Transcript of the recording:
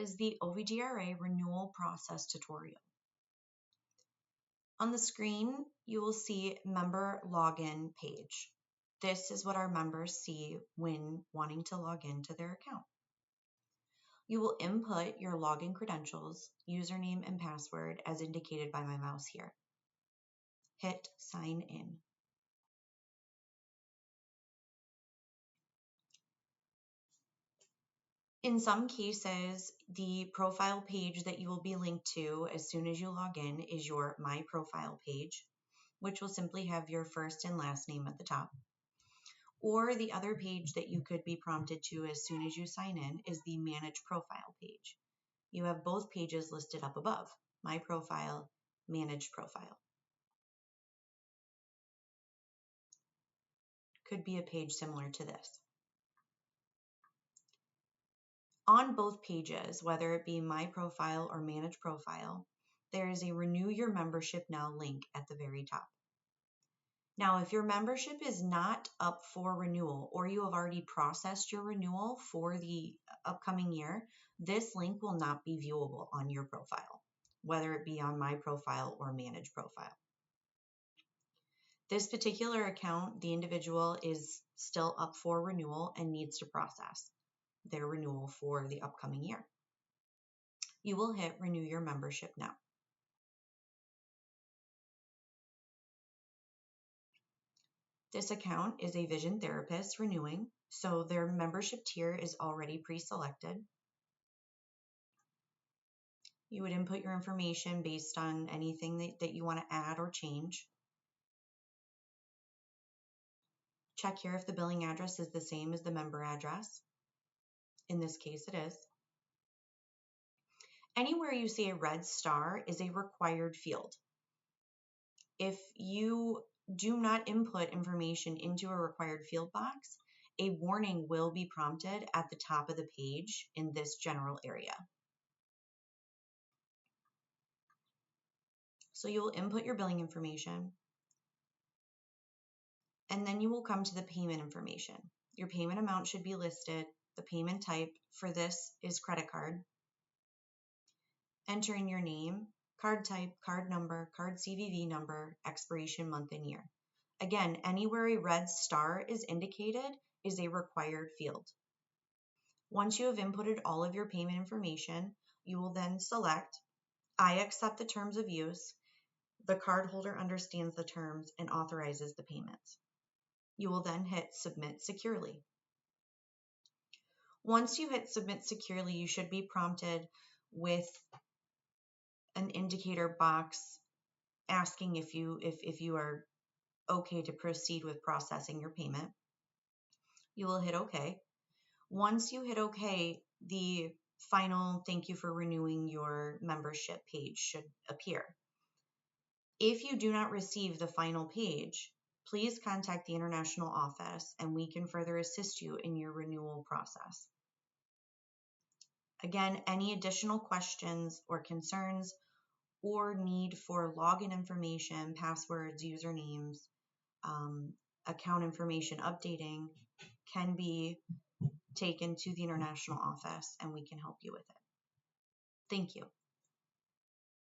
is the OVDRA renewal process tutorial. On the screen, you will see member login page. This is what our members see when wanting to log into their account. You will input your login credentials, username, and password as indicated by my mouse here. Hit sign in. In some cases, the profile page that you will be linked to as soon as you log in is your My Profile page, which will simply have your first and last name at the top. Or the other page that you could be prompted to as soon as you sign in is the Manage Profile page. You have both pages listed up above, My Profile, Manage Profile. Could be a page similar to this. On both pages, whether it be My Profile or Manage Profile, there is a Renew Your Membership Now link at the very top. Now, if your membership is not up for renewal or you have already processed your renewal for the upcoming year, this link will not be viewable on your profile, whether it be on My Profile or Manage Profile. This particular account, the individual is still up for renewal and needs to process their renewal for the upcoming year. You will hit Renew Your Membership Now. This account is a vision therapist renewing, so their membership tier is already pre-selected. You would input your information based on anything that you want to add or change. Check here if the billing address is the same as the member address. In this case, it is. Anywhere you see a red star is a required field. If you do not input information into a required field box, a warning will be prompted at the top of the page in this general area. So you will input your billing information, and then you will come to the payment information. Your payment amount should be listed. The payment type for this is credit card. Enter in your name, card type, card number, card CVV number, expiration month and year. Again, anywhere a red star is indicated is a required field. Once you have inputted all of your payment information, you will then select, I accept the terms of use. The cardholder understands the terms and authorizes the payments. You will then hit Submit Securely. Once you hit Submit Securely, you should be prompted with an indicator box asking if you are okay to proceed with processing your payment. You will hit OK. Once you hit OK, the final thank you for renewing your membership page should appear. If you do not receive the final page, please contact the international office and we can further assist you in your renewal process. Again, any additional questions or concerns or need for login information, passwords, usernames, account information updating can be taken to the international office and we can help you with it. Thank you.